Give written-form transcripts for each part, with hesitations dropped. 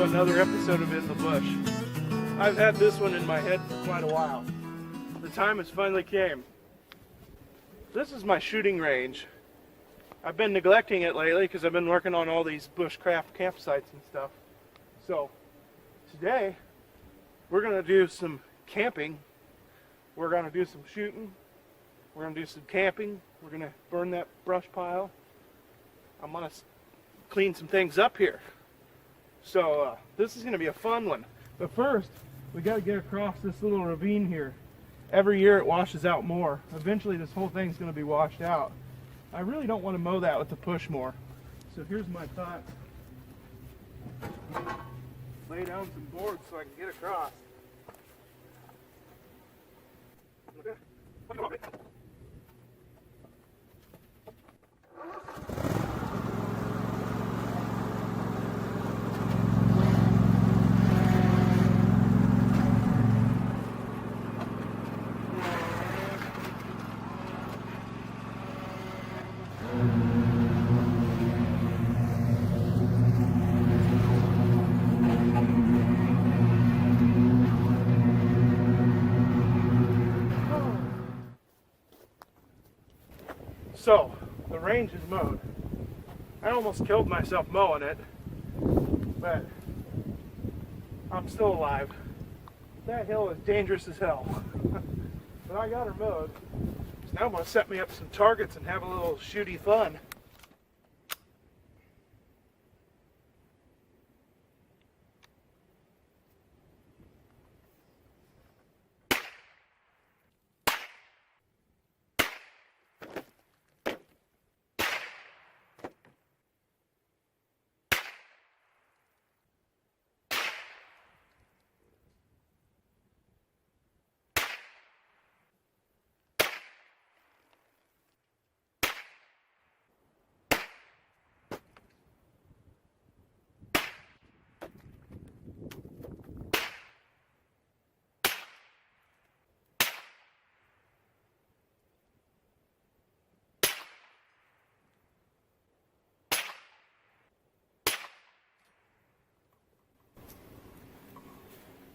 another episode of In the Bush. I've had this one in my head for quite a while. The time has finally came. This is my shooting range. I've been neglecting it lately because I've been working on all these bushcraft campsites and stuff. So today we're going to do some camping. We're going to do some shooting. We're going to do some camping. We're going to burn that brush pile. I'm going to clean some things up here. So this is going to be a fun one. But first, we got to get across this little ravine here. Every year it washes out more. Eventually this whole thing's going to be washed out. I really don't want to mow that with the push mower. So here's my thought. Lay down some boards so I can get across. So, the range is mowed. I almost killed myself mowing it, but I'm still alive. That hill is dangerous as hell. But I got her mowed. So now I'm going to set me up some targets and have a little shooty fun.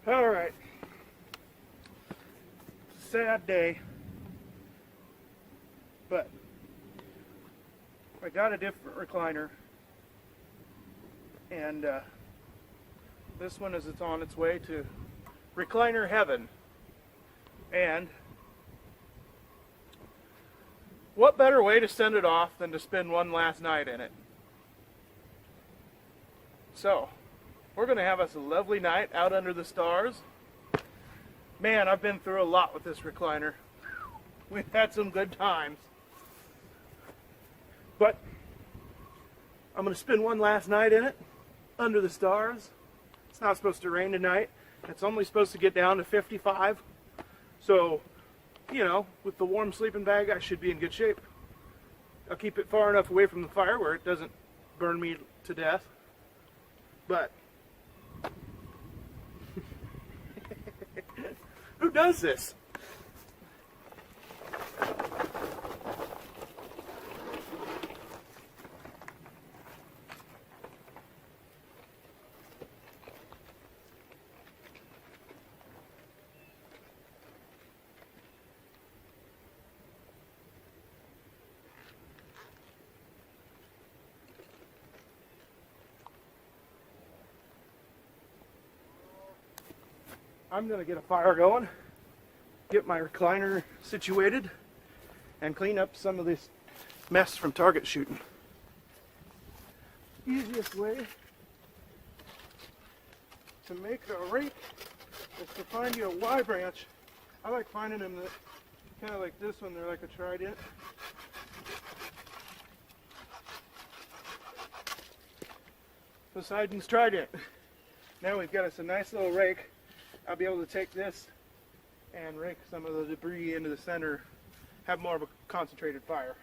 Alright, sad day, but I got a different recliner, and this one is on its way to recliner heaven. And what better way to send it off than to spend one last night in it? So we're going to have us a lovely night out under the stars. Man, I've been through a lot with this recliner. We've had some good times. But I'm going to spend one last night in it, under the stars. It's not supposed to rain tonight. It's only supposed to get down to 55. So, you know, with the warm sleeping bag, I should be in good shape. I'll keep it far enough away from the fire where it doesn't burn me to death. But who does this? I'm going to get a fire going, get my recliner situated, and clean up some of this mess from target shooting. Easiest way to make a rake is to find you a Y branch. I like finding them that kind of like this one, they're like a trident. Poseidon's trident. Now we've got us a nice little rake. I'll be able to take this and rake some of the debris into the center, have more of a concentrated fire.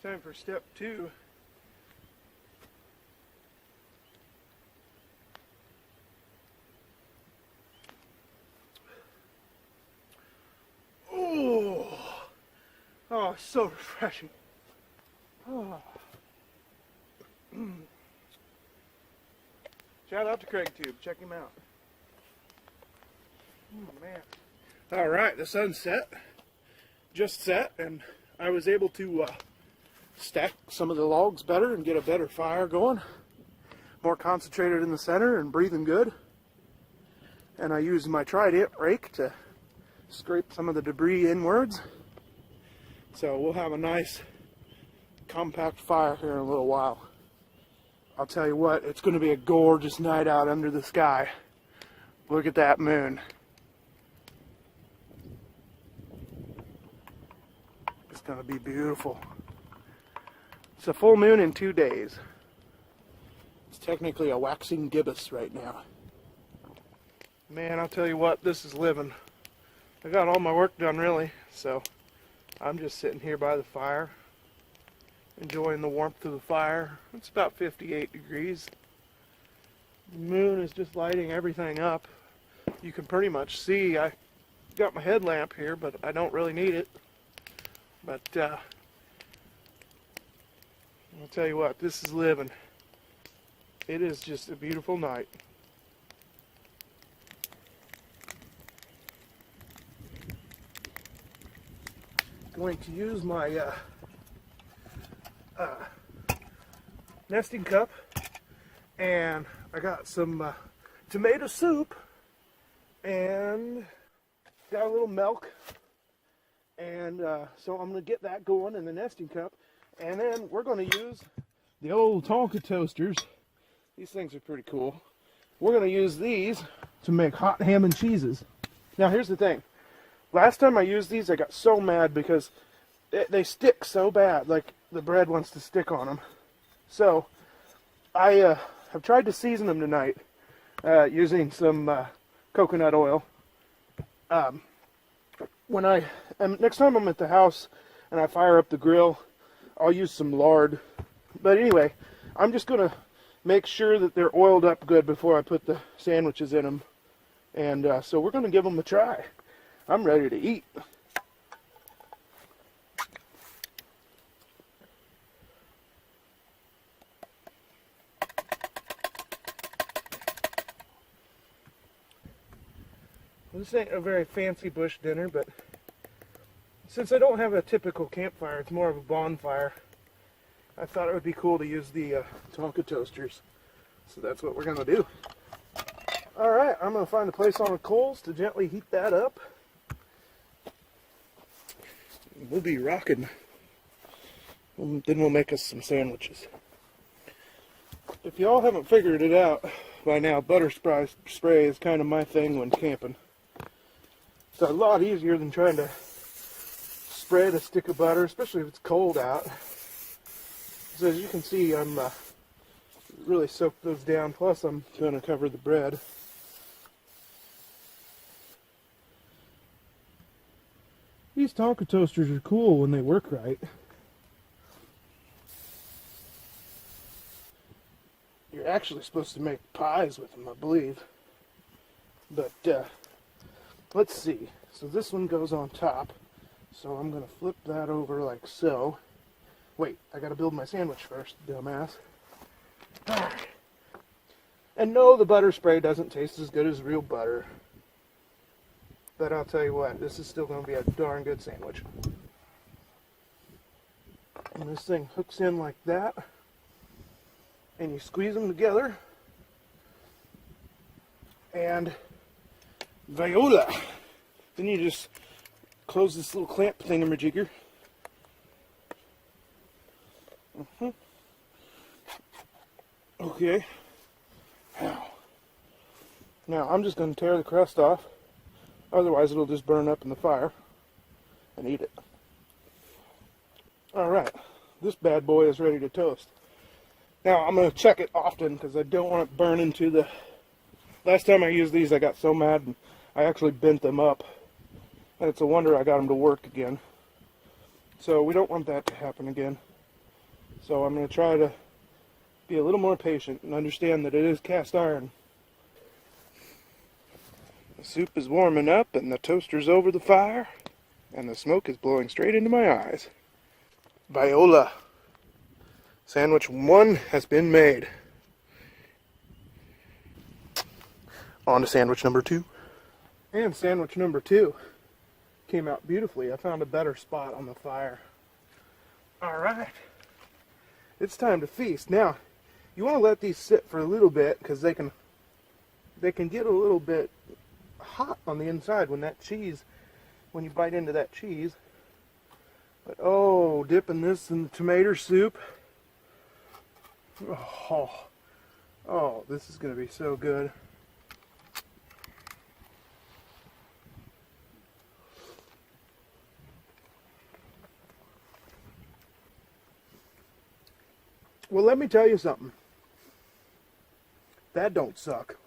Time for step 2. Oh, so refreshing. Shout out to Craig Tube. Check him out. Oh, man. All right, the sun just set, and I was able to stack some of the logs better and get a better fire going. More concentrated in the center and breathing good. And I used my trident rake to scrape some of the debris inwards. So we'll have a nice compact fire here in a little while. I'll tell you what, it's going to be a gorgeous night out under the sky. Look at that moon. It's going to be beautiful. It's a full moon in 2 days. It's technically a waxing gibbous right now. Man, I'll tell you what, this is living. I got all my work done really, so I'm just sitting here by the fire, enjoying the warmth of the fire. It's about 58 degrees. The moon is just lighting everything up. You can pretty much see, I got my headlamp here, but I don't really need it. But I'll tell you what, this is living. It is just a beautiful night. Going to use my nesting cup, and I got some tomato soup and got a little milk, and so I'm going to get that going in the nesting cup, and then we're going to use the old Tonka toasters. These things are pretty cool. We're going to use these to make hot ham and cheeses. Now here's the thing. Last time I used these, I got so mad because they stick so bad, like the bread wants to stick on them. So I have tried to season them tonight using some coconut oil. Next time I'm at the house and I fire up the grill, I'll use some lard. But anyway, I'm just going to make sure that they're oiled up good before I put the sandwiches in them. And so we're going to give them a try. I'm ready to eat. This ain't a very fancy bush dinner, but since I don't have a typical campfire, it's more of a bonfire, I thought it would be cool to use the Tonka toasters. So that's what we're going to do. Alright, I'm going to find a place on the coals to gently heat that up. We'll be rocking. Then we'll make us some sandwiches. If y'all haven't figured it out by now, butter spray is kind of my thing when camping. It's a lot easier than trying to spread a stick of butter, especially if it's cold out. So as you can see, I'm really soaked those down. Plus, I'm going to cover the bread. These Tonka toasters are cool when they work right. You're actually supposed to make pies with them, I believe. But let's see. So this one goes on top. So I'm going to flip that over like so. Wait, I got to build my sandwich first, dumbass. And no, the butter spray doesn't taste as good as real butter. But I'll tell you what, this is still going to be a darn good sandwich. And this thing hooks in like that. And you squeeze them together. And viola. Then you just close this little clamp thingamajigger. Okay. Now I'm just going to tear the crust off. Otherwise it'll just burn up in the fire and eat it. Alright, this bad boy is ready to toast. Now I'm going to check it often because I don't want it burn into the... Last time I used these I got so mad and I actually bent them up. And it's a wonder I got them to work again. So we don't want that to happen again. So I'm going to try to be a little more patient and understand that it is cast iron. The soup is warming up and the toaster's over the fire and the smoke is blowing straight into my eyes. Viola. Sandwich 1 has been made. On to sandwich number 2. And sandwich number 2 came out beautifully. I found a better spot on the fire. Alright. It's time to feast. Now, you want to let these sit for a little bit because they can get a little bit hot on the inside when you bite into that cheese. But oh, dipping this in the tomato soup. Oh, this is going to be so good. Well, let me tell you something. That don't suck.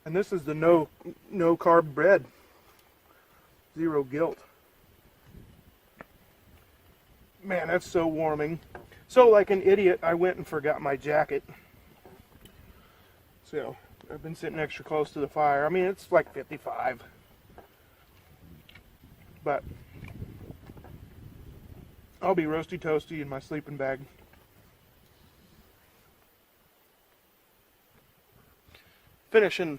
And this is the no carb bread. Zero guilt. Man, that's so warming. So like an idiot, I went and forgot my jacket. So I've been sitting extra close to the fire. I mean, it's like 55. But I'll be roasty toasty in my sleeping bag. Finishing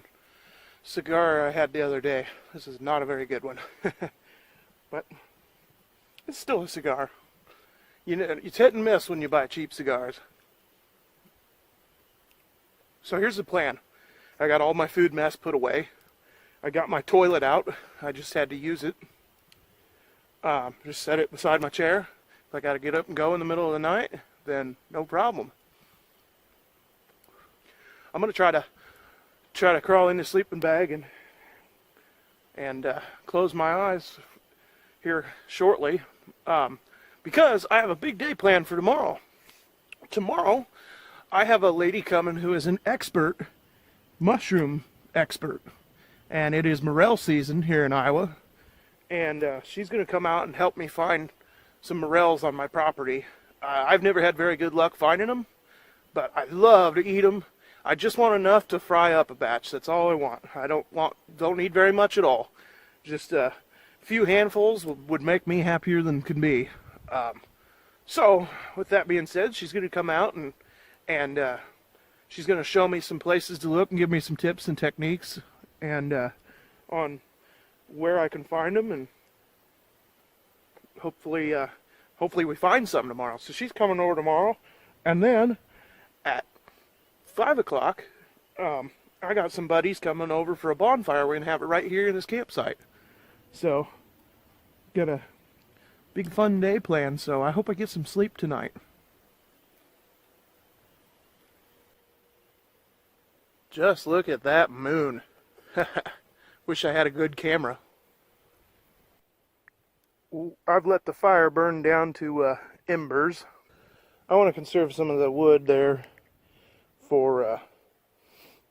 cigar I had the other day. This is not a very good one. But it's still a cigar. You know, it's hit and miss when you buy cheap cigars. So here's the plan. I got all my food mess put away. I got my toilet out. I just had to use it. Just set it beside my chair. If I got to get up and go in the middle of the night, then no problem. I'm going to try to crawl in the sleeping bag and close my eyes here shortly, because I have a big day planned for tomorrow. Tomorrow, I have a lady coming who is an mushroom expert, and it is morel season here in Iowa, and she's going to come out and help me find some morels on my property. I've never had very good luck finding them, but I love to eat them. I just want enough to fry up a batch. That's all I want. I don't need very much at all. Just a few handfuls would make me happier than can be. So, with that being said, she's going to come out and she's going to show me some places to look and give me some tips and techniques and on where I can find them, and hopefully we find some tomorrow. So she's coming over tomorrow, and then at 5 o'clock, I got some buddies coming over for a bonfire. We're going to have it right here in this campsite. So, got a big fun day planned, so I hope I get some sleep tonight. Just look at that moon. Wish I had a good camera. I've let the fire burn down to embers. I want to conserve some of the wood there for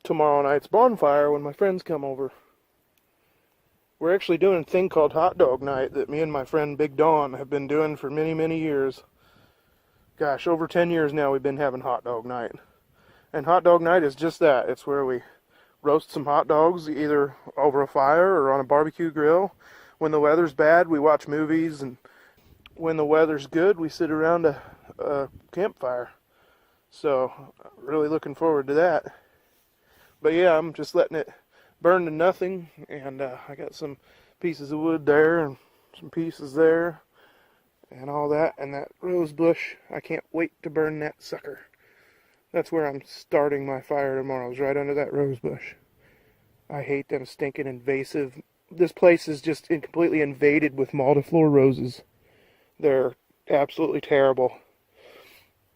tomorrow night's bonfire when my friends come over. We're actually doing a thing called hot dog night that me and my friend Big Don have been doing for many, many years. Gosh, over 10 years now we've been having hot dog night. And hot dog night is just that. It's where we roast some hot dogs either over a fire or on a barbecue grill. When the weather's bad, we watch movies, and when the weather's good, we sit around a campfire. So, really looking forward to that. But yeah, I'm just letting it burn to nothing, and I got some pieces of wood there, and some pieces there, and all that, and that rose bush, I can't wait to burn that sucker. That's where I'm starting my fire tomorrow, is right under that rose bush. I hate them stinking invasive. This place is just completely invaded with multiflora roses. They're absolutely terrible.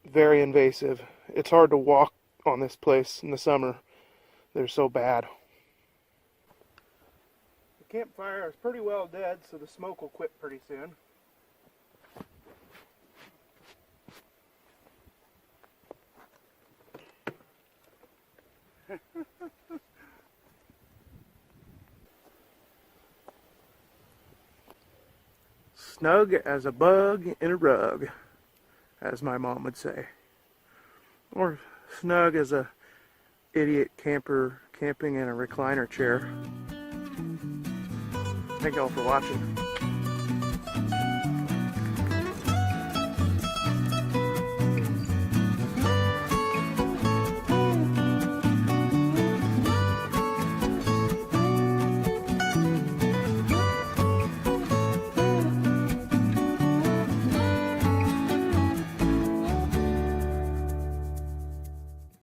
Very invasive. It's hard to walk on this place in the summer. They're so bad. The campfire is pretty well dead, so the smoke will quit pretty soon. Snug as a bug in a rug, as my mom would say. Or snug as a idiot camper camping in a recliner chair. Thank y'all for watching.